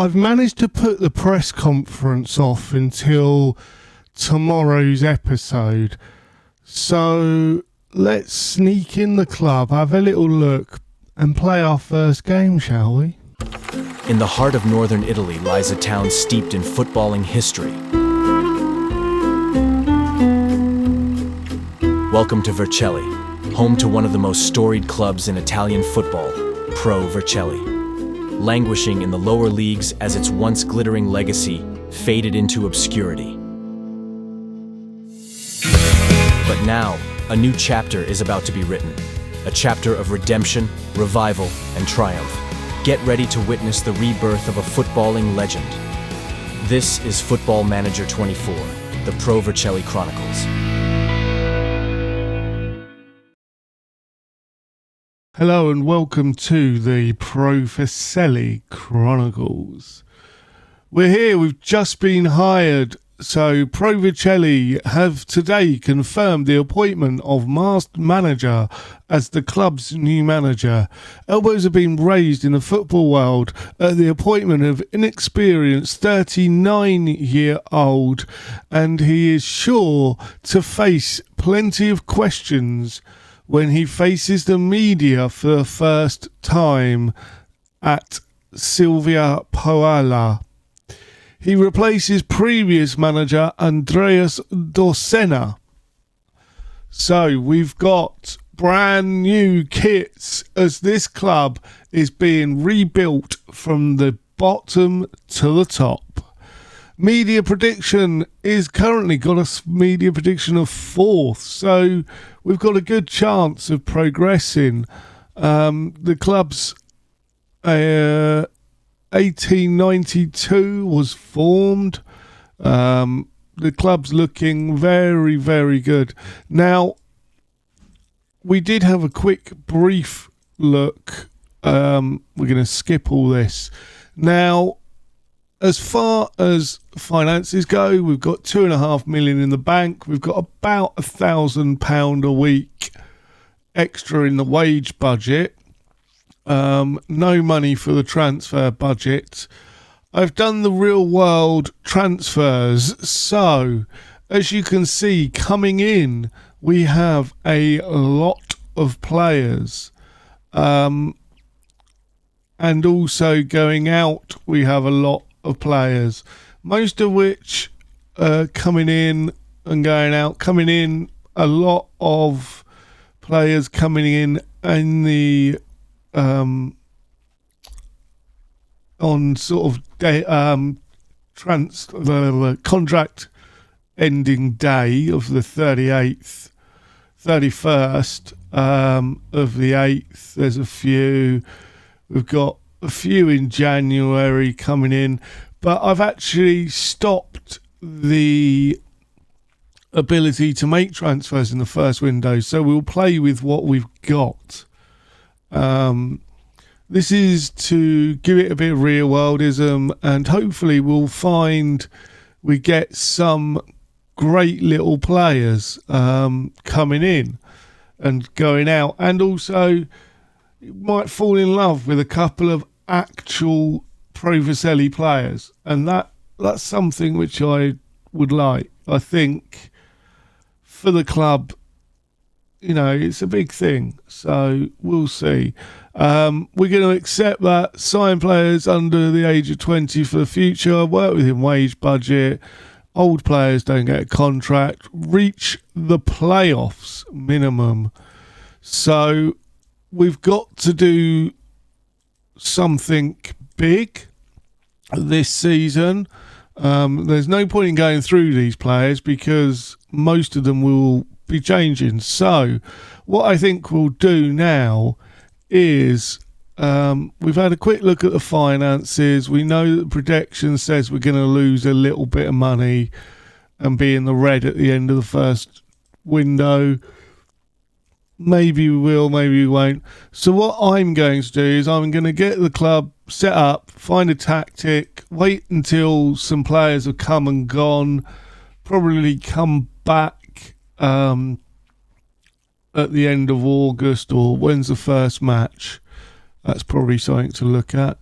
I've managed to put the press conference off until tomorrow's episode. So let's sneak in the club, have a little look, and play our first game, shall we? In the heart of northern Italy lies a town steeped in footballing history. Welcome to Vercelli, home to one of the most storied clubs in Italian football, Pro Vercelli. Languishing in the lower leagues as its once glittering legacy faded into obscurity. But now, a new chapter is about to be written. A chapter of redemption, revival, and triumph. Get ready to witness the rebirth of a footballing legend. This is Football Manager 24, the Pro Vercelli Chronicles. Hello and welcome to the Pro Vercelli Chronicles. We're here, we've just been hired. So Pro Vercelli have today confirmed the appointment of masked manager as the club's new manager. Elbows have been raised in the football world at the appointment of inexperienced 39-year-old, and he is sure to face plenty of questions when he faces the media for the first time at Silvia Poala. He replaces previous manager Andreas Dorsena. So we've got brand new kits as this club is being rebuilt from the bottom to the top. Media prediction is currently got a media prediction of 4th, so we've got a good chance of progressing. The club's 1892 was formed. The club's looking very, very good. Now, we did have a quick, brief look. We're going to skip all this. Now, as far as finances go, we've got £2.5 million in the bank. We've got about £1,000 a week extra in the wage budget. No money for the transfer budget. I've done the real world transfers. So, as you can see, coming in, we have a lot of players. And also going out, we have a lot of players, most of which coming in and going out. Coming in, a lot of players coming in the on sort of contract ending day of the 31st of the 8th. There's a few. We've got a few in January coming in, but I've actually stopped the ability to make transfers in the first window, so we'll play with what we've got. This is to give it a bit of real worldism, and hopefully we'll find we get some great little players coming in and going out, and also you might fall in love with a couple of actual Pro Vercelli players, and that's something which I would like. I think for the club, you know, it's a big thing, so we'll see. We're going to accept that, sign players under the age of 20 for the future, work within wage budget, old players don't get a contract, reach the playoffs minimum. So we've got to do something big this season. There's no point in going through these players because most of them will be changing. So what I think we'll do now is we've had a quick look at the finances. We know that the projection says we're going to lose a little bit of money and be in the red at the end of the first window. Maybe we will, maybe we won't. So what I'm going to do is I'm going to get the club set up, find a tactic, wait until some players have come and gone, probably come back at the end of August, or when's the first match? That's probably something to look at.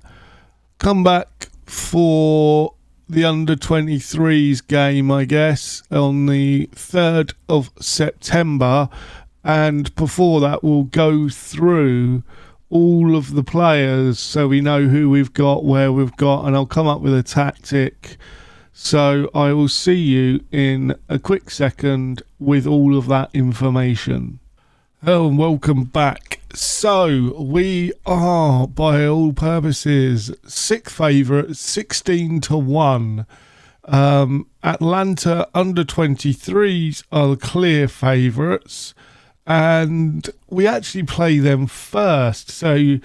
Come back, for the under-23s game, I guess, on the 3rd of September. And before that, we'll go through all of the players so we know who we've got, where we've got, and I'll come up with a tactic. So I will see you in a quick second with all of that information. Hello and welcome back. So we are, by all purposes, 6th favourite, 16-1. Atlanta under-23s are the clear favourites, and we actually play them first. So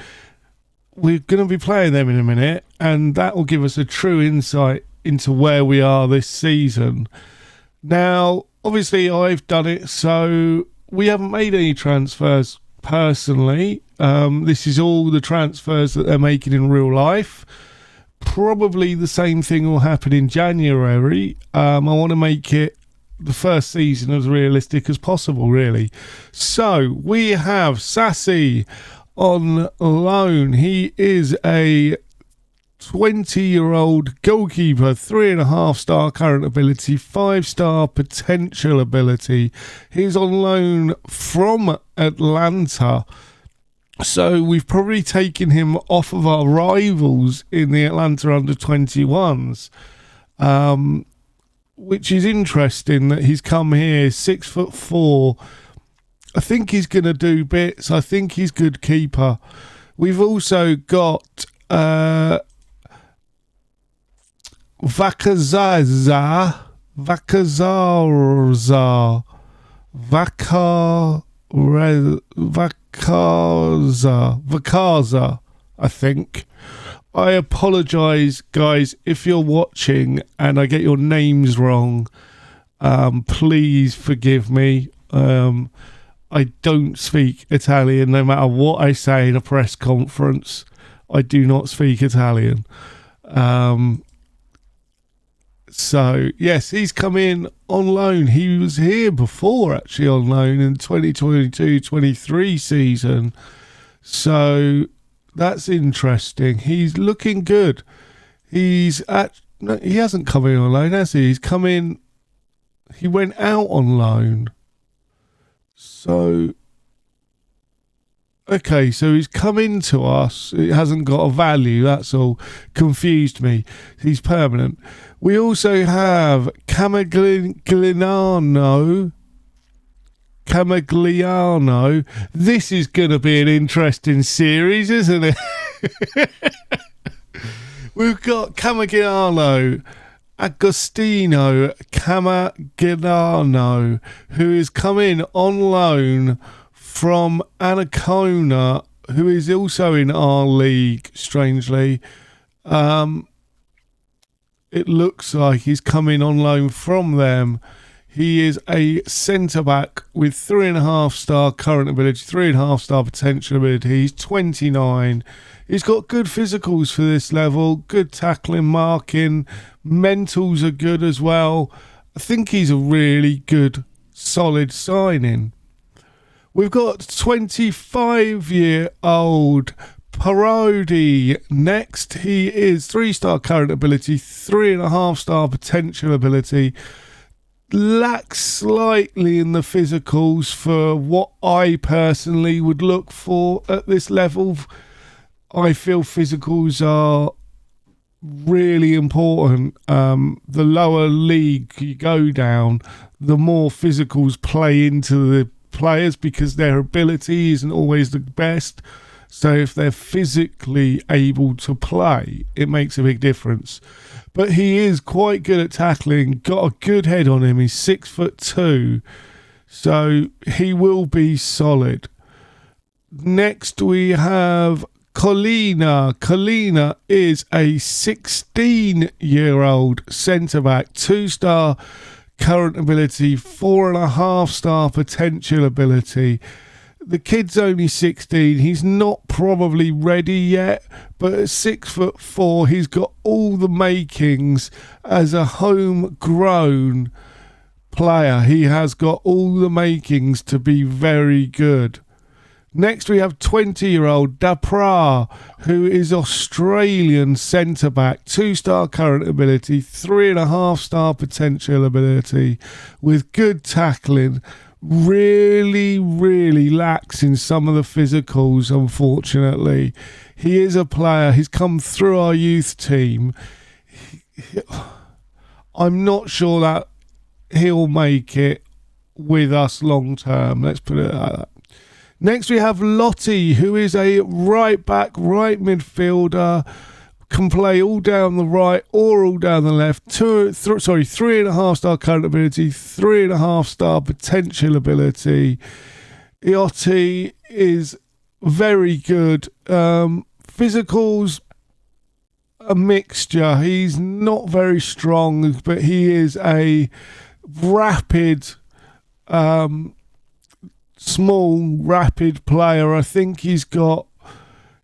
we're going to be playing them in a minute, and that will give us a true insight into where we are this season. Now, obviously, I've done it, so we haven't made any transfers personally. This is all the transfers that they're making in real life. Probably the same thing will happen in January. I want to make it the first season as realistic as possible, really. So we have Sassy on loan. He is a 20-year-old goalkeeper, 3.5-star current ability, 5-star potential ability. He's on loan from Atlanta. So we've probably taken him off of our rivals in the Atlanta under-21s, which is interesting that he's come here, 6'4". I think he's going to do bits. I think he's good keeper. We've also got Vakaza, I think. I apologise, guys, if you're watching and I get your names wrong. Please forgive me. I don't speak Italian, no matter what I say in a press conference. I do not speak Italian. So, yes, he's come in on loan. He was here before, actually, on loan in 2022-23 season. So, that's interesting. He's looking good. He hasn't come in on loan, has he? He's come in... He went out on loan. So... Okay, so he's come into us. It hasn't got a value, that's all. Confused me. He's permanent. We also have Camagliano. This is going to be an interesting series, isn't it? We've got Camagliano, Agostino Camagliano, who is coming on loan from Ancona, who is also in our league, strangely. It looks like he's coming on loan from them. He is a centre-back with 3.5-star current ability, 3.5-star potential ability. He's 29. He's got good physicals for this level, good tackling, marking. Mentals are good as well. I think he's a really good, solid signing. We've got 25-year-old Parodi next. He is 3-star current ability, 3.5-star potential ability. Lacks slightly in the physicals for what I personally would look for at this level. I feel physicals are really important. The lower league you go down, the more physicals play into the players because their ability isn't always the best. So if they're physically able to play, it makes a big difference. But he is quite good at tackling, got a good head on him. He's 6'2", so he will be solid. Next we have Colina. Colina is a 16-year-old centre-back, 2-star current ability, 4.5-star potential ability. The kid's only 16. He's not probably ready yet, but at 6'4", he's got all the makings as a homegrown player. He has got all the makings to be very good. Next, we have 20-year-old Dapra, who is Australian centre-back, 2-star current ability, 3.5-star potential ability, with good tackling. Really, really lacks in some of the physicals, unfortunately. He is a player. He's come through our youth team. I'm not sure that he'll make it with us long term. Let's put it like that. Next, we have Lottie, who is a right back, right midfielder, can play all down the right or all down the left. 3.5-star current ability, 3.5-star potential ability. Lottie is very good. Physicals, a mixture. He's not very strong, but he is a rapid, small, rapid player. I think he'll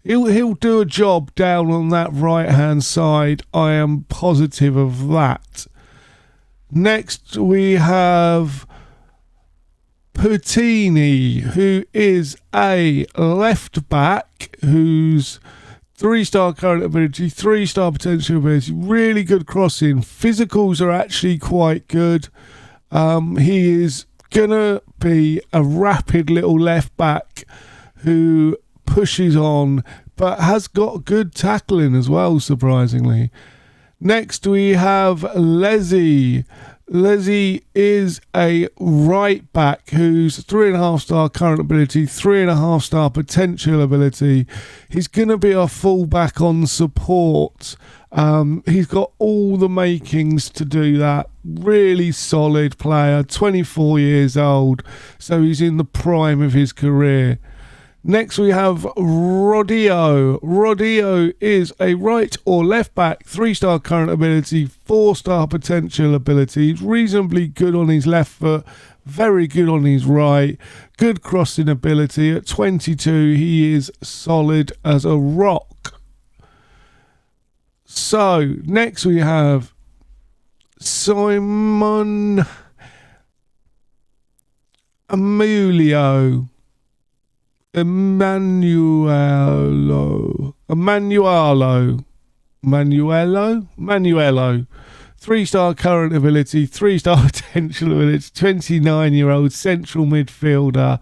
do a job down on that right hand side. I am positive of that. Next we have Pertini, who is a left back who's 3-star current ability, 3-star potential ability, really good crossing. Physicals are actually quite good. He is gonna be a rapid little left back who pushes on but has got good tackling as well, surprisingly. Next we have Leslie. Leslie is a right back who's 3.5-star current ability, 3.5-star potential ability. He's going to be our fullback on support. He's got all the makings to do that. Really solid player, 24 years old, so he's in the prime of his career. Next we have Rodio. Rodio is a right or left back, 3-star current ability, 4-star potential ability. He's reasonably good on his left foot, very good on his right, good crossing ability. At 22, he is solid as a rock. So, next we have Simon Emilio. Manuelo. 3-star current ability, 3-star potential ability, 29-year-old central midfielder.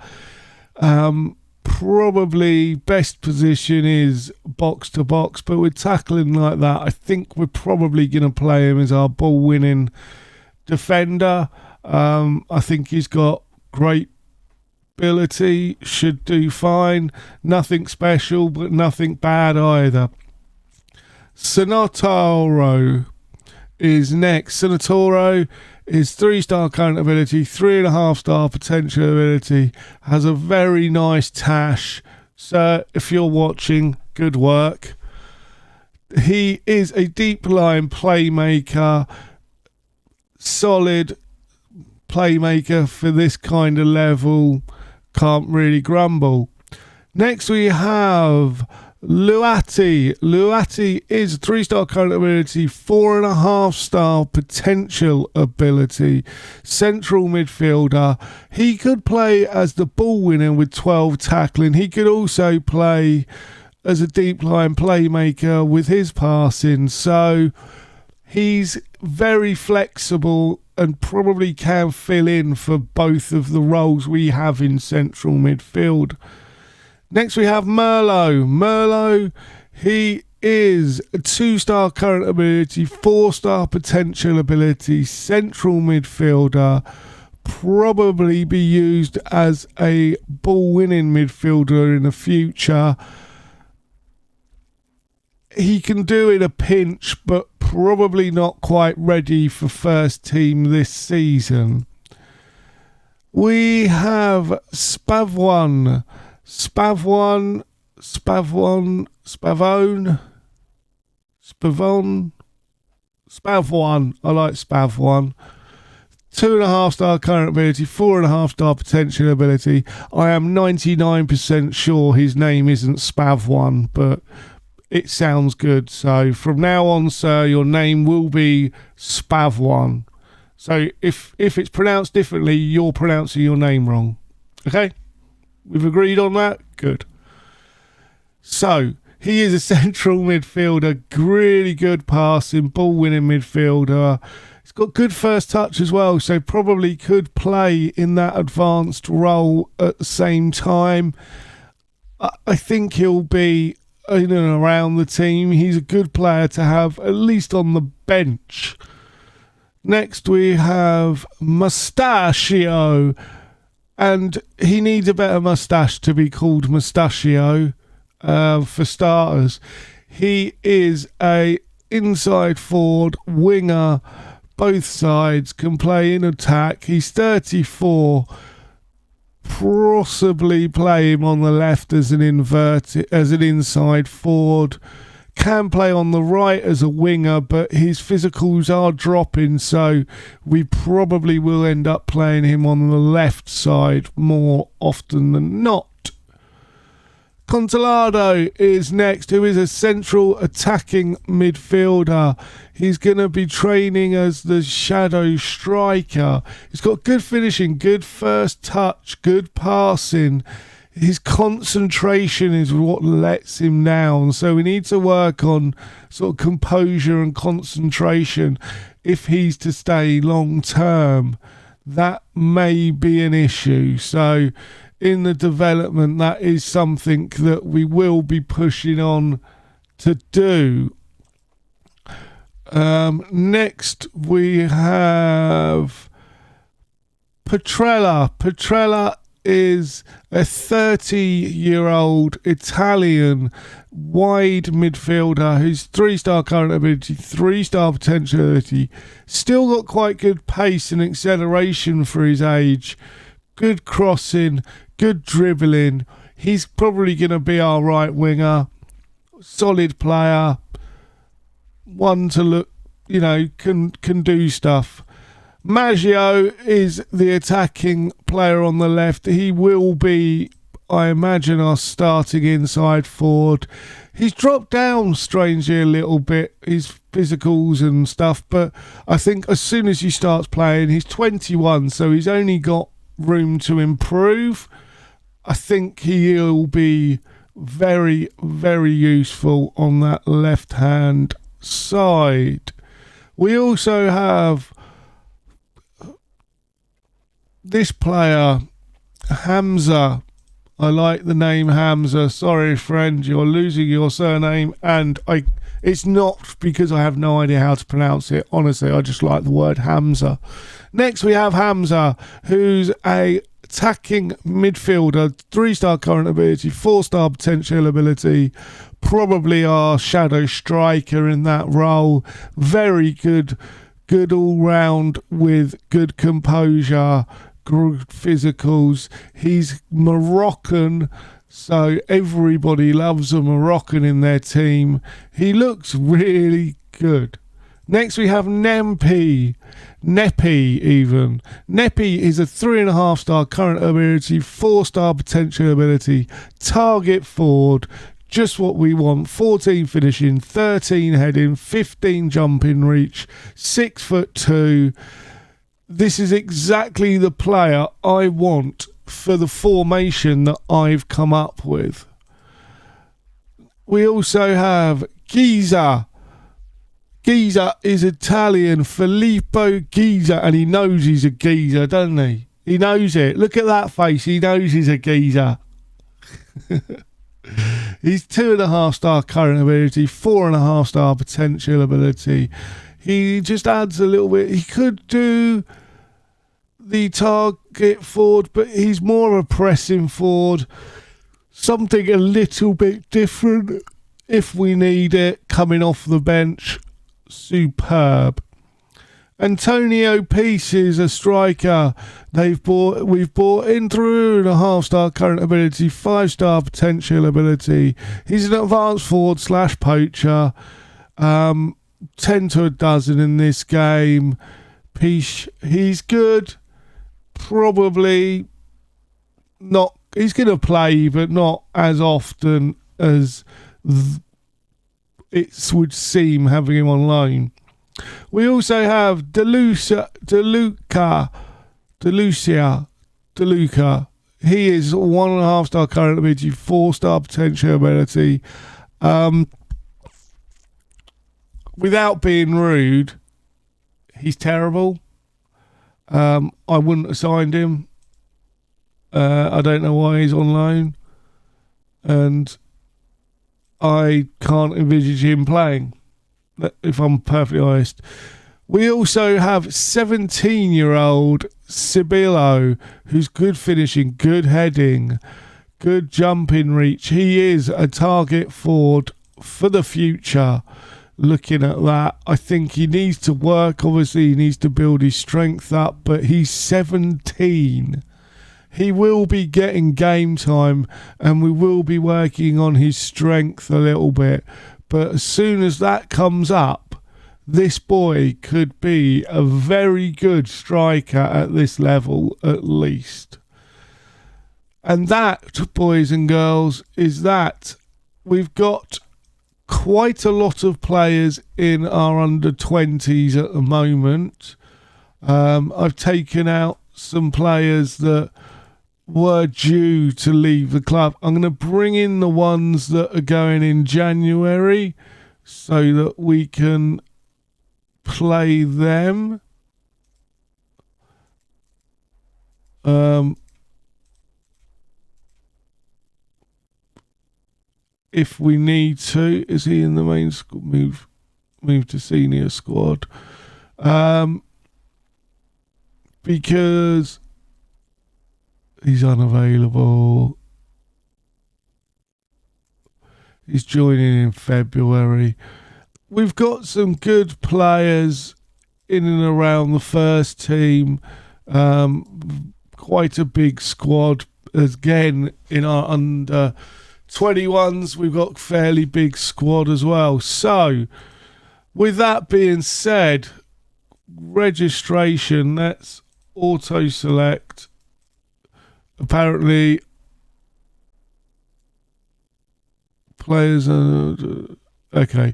Probably best position is box to box, but with tackling like that, I think we're probably going to play him as our ball winning defender. I think he's got great ability, should do fine. Nothing special, but nothing bad either. Senatoro is next. Senatoro is 3-star current ability, 3.5-star potential ability, has a very nice tash. So if you're watching, good work. He is a deep line playmaker, solid playmaker for this kind of level. Can't really grumble. Next we have Luati. Luati is 3-star current ability, 4.5-star potential ability, central midfielder. He could play as the ball winner with 12 tackling. He could also play as a deep line playmaker with his passing. So he's very flexible and probably can fill in for both of the roles we have in central midfield. Next we have Merlot. Merlot, he is a 2-star current ability, 4-star potential ability, central midfielder, probably be used as a ball-winning midfielder in the future. He can do it a pinch, but probably not quite ready for first team this season. We have Spavone. Spavone. I like Spavone. 2.5-star current ability, 4.5-star potential ability. I am 99% sure his name isn't Spavone, but it sounds good. So from now on, sir, your name will be Spavone. So if it's pronounced differently, you're pronouncing your name wrong. Okay? We've agreed on that? Good. So, he is a central midfielder, really good passing, ball-winning midfielder. He's got good first touch as well, so probably could play in that advanced role at the same time. I think he'll be in and around the team. He's a good player to have, at least on the bench. Next we have Mustachio, and he needs a better moustache to be called Mustachio. For starters, he is a inside forward winger, both sides, can play in attack. He's 34. Possibly play him on the left as an inside forward. Can play on the right as a winger, but his physicals are dropping, so we probably will end up playing him on the left side more often than not. Consolado is next, who is a central attacking midfielder. He's going to be training as the shadow striker. He's got good finishing, good first touch, good passing. His concentration is what lets him down. So we need to work on sort of composure and concentration if he's to stay long term. That may be an issue. So in the development, that is something that we will be pushing on to do. Next we have Petrella. Petrella is a 30-year-old Italian wide midfielder who's 3-star current ability, 3-star potentiality, still got quite good pace and acceleration for his age, good crossing, good dribbling. He's probably going to be our right winger, solid player, one to look, can do stuff. Maggio is the attacking player on the left. He will be, I imagine, our starting inside forward. He's dropped down strangely a little bit, his physicals and stuff, but I think as soon as he starts playing, he's 21, so he's only got room to improve. I think he'll be very, very useful on that left-hand side. We also have this player, Hamza. I like the name Hamza. Sorry, friend, you're losing your surname, and it's not because I have no idea how to pronounce it. Honestly, I just like the word Hamza. Next, we have Hamza, who's a attacking midfielder, 3-star current ability, 4-star potential ability, probably our shadow striker in that role. Very good all round with good composure, good physicals. He's Moroccan, so everybody loves a Moroccan in their team. He looks really good. Next we have Nepi even. Nepi is a 3.5-star current ability, 4-star potential ability, target forward, just what we want. 14 finishing, 13 heading, 15 jumping reach, 6'2". This is exactly the player I want for the formation that I've come up with. We also have Giza. Giza is Italian, Filippo Giza, and he knows he's a geezer, doesn't he? He knows it. Look at that face. He knows he's a geezer. He's 2.5-star current ability, 4.5-star potential ability. He just adds a little bit. He could do the target forward, but he's more of a pressing forward. Something a little bit different if we need it, coming off the bench. Superb. Antonio Peace is a striker. We've bought in 3.5-star current ability, 5-star potential ability. He's an advanced forward / poacher. 10 to a dozen in this game. Peace, he's good. Probably not. He's going to play, but not as often as it would seem having him on loan. We also have De Luca. He is 1.5-star current ability, 4-star potential ability. Without being rude, he's terrible. I wouldn't have signed him. I don't know why he's on loan. And I can't envisage him playing, if I'm perfectly honest. We also have 17-year-old Sibillo, who's good finishing, good heading, good jumping reach. He is a target forward for the future. Looking at that, I think he needs to work. Obviously, he needs to build his strength up, but he's 17. He will be getting game time, and we will be working on his strength a little bit. But as soon as that comes up, this boy could be a very good striker at this level, at least. And that, boys and girls, is that we've got quite a lot of players in our under-20s at the moment. I've taken out some players that were due to leave the club. I'm going to bring in the ones that are going in January so that we can play them. If we need to. Is he in the main squad? Move to senior squad. Because he's unavailable. He's joining in February. We've got some good players in and around the first team. Quite a big squad. Again, in our under 21s, we've got a fairly big squad as well. So, with that being said, registration, let's auto-select. Apparently, players are... Okay.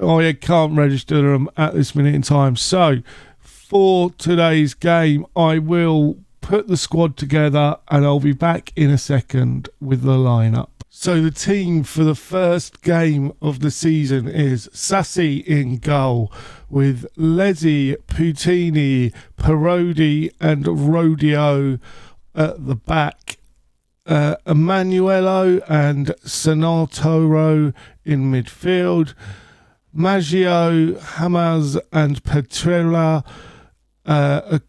I can't register them at this minute in time. So, for today's game, I will put the squad together and I'll be back in a second with the lineup. So the team for the first game of the season is Sassi in goal, with Lezzi, Putini, Parodi and Rodio at the back. Emanuelo and Senatoro in midfield. Maggio, Hamas and Petrella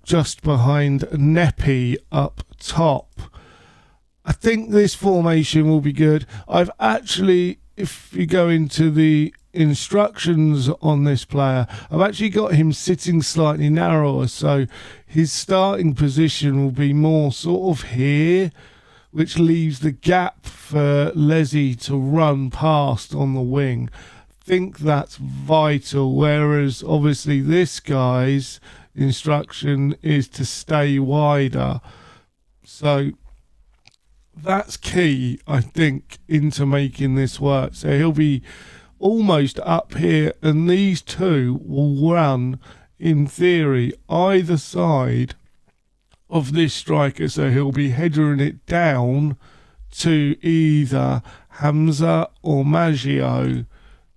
just behind Nepi up top. I think this formation will be good. I've actually, if you go into the instructions on this player, I've actually got him sitting slightly narrower, so his starting position will be more sort of here, which leaves the gap for Lezzi to run past on the wing. I think that's vital, whereas obviously this guy's instruction is to stay wider. So that's key, I think, into making this work. So he'll be almost up here, and these two will run, in theory, either side of this striker. So he'll be headering it down to either Hamza or Maggio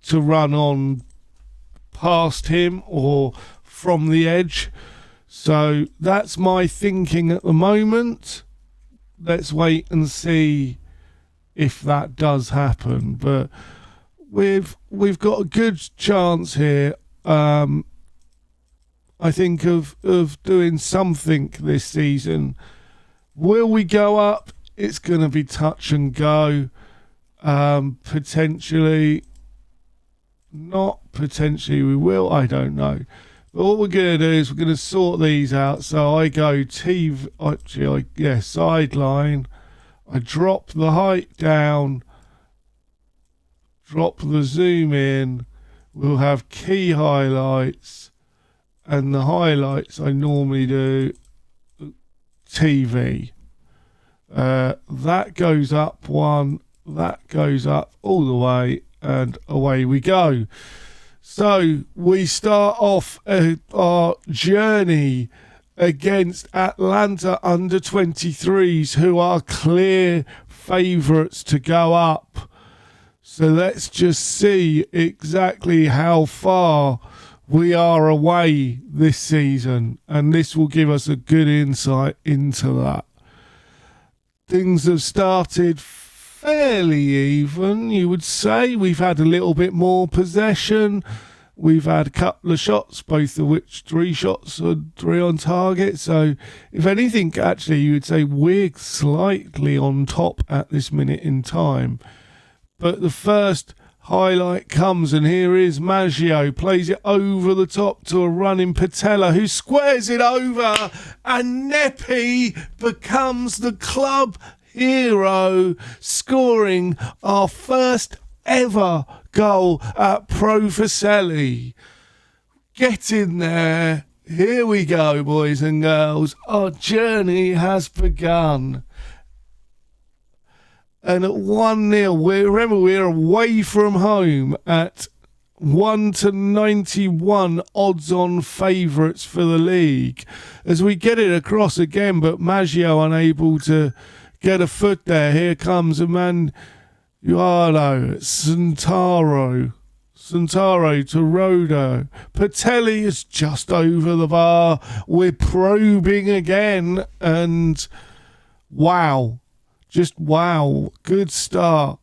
to run on past him or from the edge. So that's my thinking at the moment. Let's wait and see if that does happen. But we've got a good chance here, I think, of doing something this season. Will we go up? It's going to be touch and go. Potentially. Not potentially we will. I don't know. But what we're going to do is we're going to sort these out. So I go sideline. I drop the height down. Drop the zoom in. We'll have key highlights. And the highlights I normally do TV. That goes up one. That goes up all the way. And away we go. So we start off our journey against Atlanta under-23s, who are clear favourites to go up. So let's just see exactly how far we are away this season, and this will give us a good insight into that. Things have started fairly even, you would say. We've had a little bit more possession. We've had a couple of shots, both of which 3 shots and 3 on target. So if anything, actually, you would say we're slightly on top at this minute in time. But the first highlight comes, and here is Maggio, plays it over the top to a running Patella, who squares it over, and Nepi becomes the club hero, scoring our first ever goal at Pro Vercelli. Get in there. Here we go, boys and girls. Our journey has begun. And at 1-0, remember we're away from home at 1-91 odds-on favourites for the league. As we get it across again, but Maggio unable to get a foot there. Here comes Emanuele Santaro to Rodo. Patelli is just over the bar. We're probing again, and wow. Just wow, good start.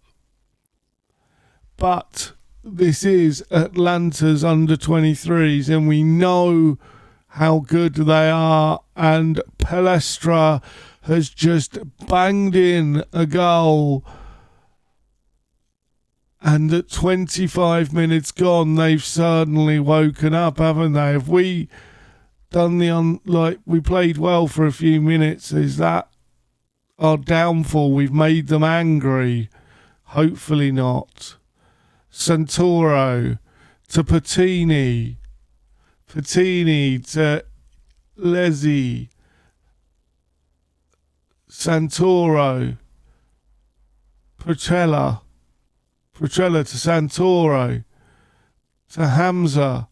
But this is Atlanta's under-23s, and we know how good they are. And Palestra has just banged in a goal. And at 25 minutes gone, they've suddenly woken up, haven't they? Have we done we played well for a few minutes? Is that our downfall? We've made them angry. Hopefully not. Santoro to Patini to Lezzi. Santoro, Petrella to Santoro to Hamza.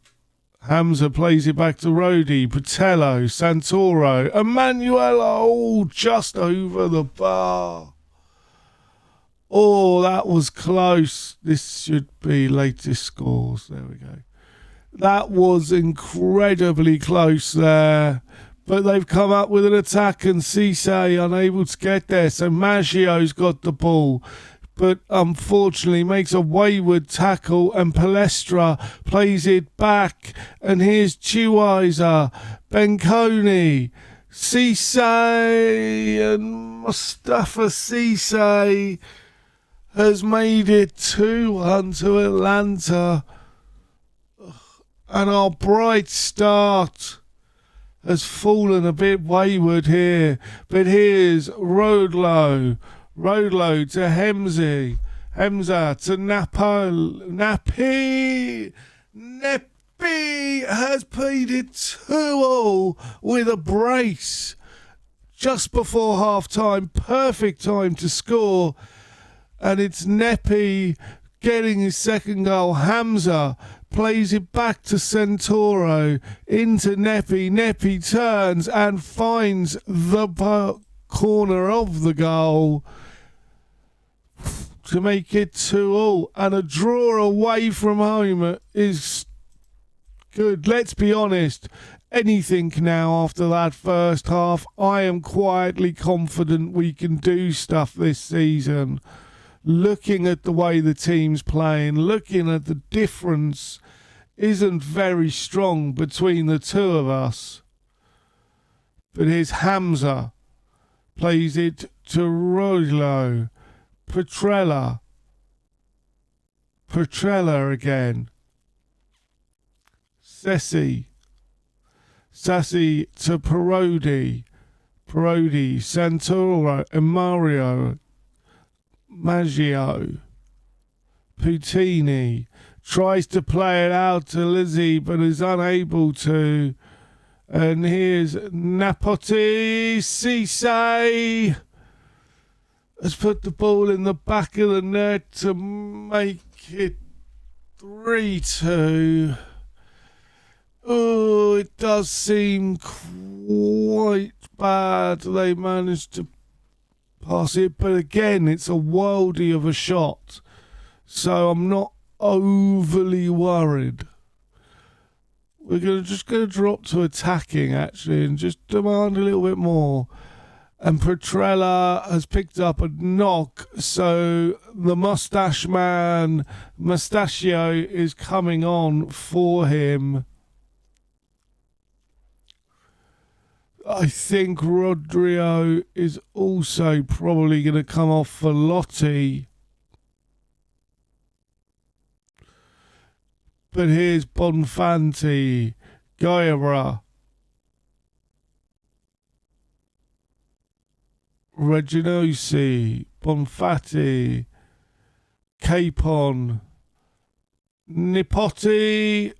Hamza plays it back to Rodi. Patello, Santoro, Emanuele, just over the bar. Oh, that was close. This should be latest scores. There we go. That was incredibly close there. But they've come up with an attack, and Cisse unable to get there. So Maggio's got the ball, but unfortunately makes a wayward tackle, and Palestra plays it back. And here's Chiweiser, Benconi, Cisse, and Mustafa Cisse has made it 2-1 to Atlanta. And our bright start has fallen a bit wayward here. But here's Rodlo to Hemza to Nepi has played it 2-2 with a brace just before half time. Perfect time to score, and it's Nepi getting his second goal. Hamza plays it back to Santoro into Nepi. Nepi turns and finds the corner of the goal to make it 2-2, and a draw away from home is good. Let's be honest, anything now after that first half. I am quietly confident we can do stuff this season. Looking at the way the team's playing, looking at the difference isn't very strong between the two of us. But here's Hamza, plays it to Rodlo. Petrella again. Sassi to Parodi, Santoro and Maggio. Putini tries to play it out to Lizzie, but is unable to. And here's Napoti. Cisse has put the ball in the back of the net to make it 3-2. Oh, it does seem quite bad. They managed to pass it, but again, it's a worldie of a shot, so I'm not overly worried. We're just gonna drop to attacking actually, and just demand a little bit more. And Petrella has picked up a knock, so the mustache man, Mustachio, is coming on for him. I think Rodrigo is also probably going to come off for Lotti. But here's Bonfanti, Guerra, Reginosi, Bonfatti, Capon, Nipotti.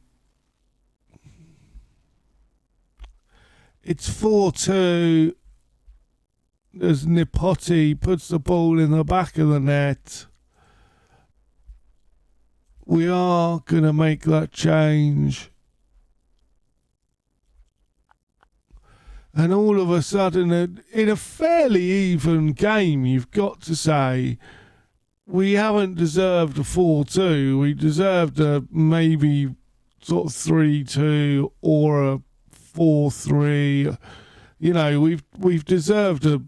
It's 4-2 as Nipotti puts the ball in the back of the net. We are going to make that change. And all of a sudden, in a fairly even game, you've got to say, we haven't deserved a 4-2. We deserved a maybe sort of 3-2 or a 4-3. You know, we've deserved a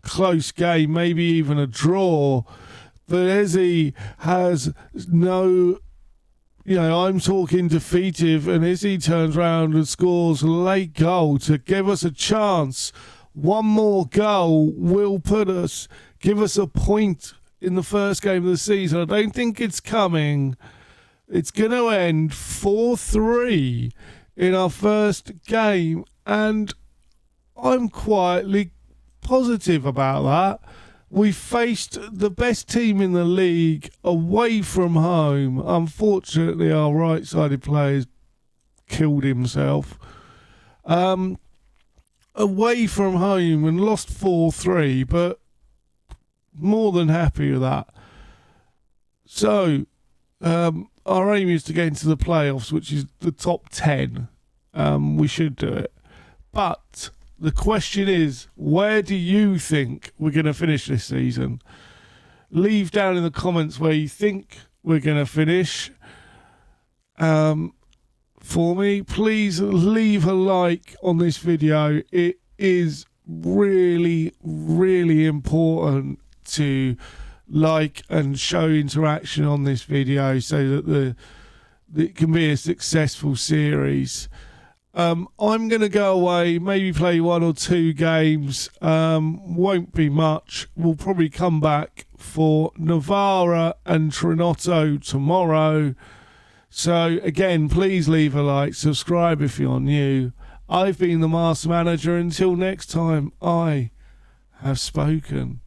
close game, maybe even a draw. But Izzy has no, you know, I'm talking defeative, and Izzy turns around and scores a late goal to give us a chance. One more goal will give us a point in the first game of the season. I don't think it's coming. It's going to end 4-3 in our first game, and I'm quietly positive about that. We faced the best team in the league away from home. Unfortunately, our right-sided player's killed himself. Away from home and lost 4-3, but more than happy with that. So, our aim is to get into the playoffs, which is the top 10. We should do it. But the question is, where do you think we're going to finish this season? Leave down in the comments where you think we're going to finish. For me, please leave a like on this video. It is really, really important to like and show interaction on this video so that it can be a successful series. I'm going to go away, maybe play 1 or 2 games. Won't be much. We'll probably come back for Novara and Trinotto tomorrow. So, again, please leave a like, subscribe if you're new. I've been the Master Manager. Until next time, I have spoken.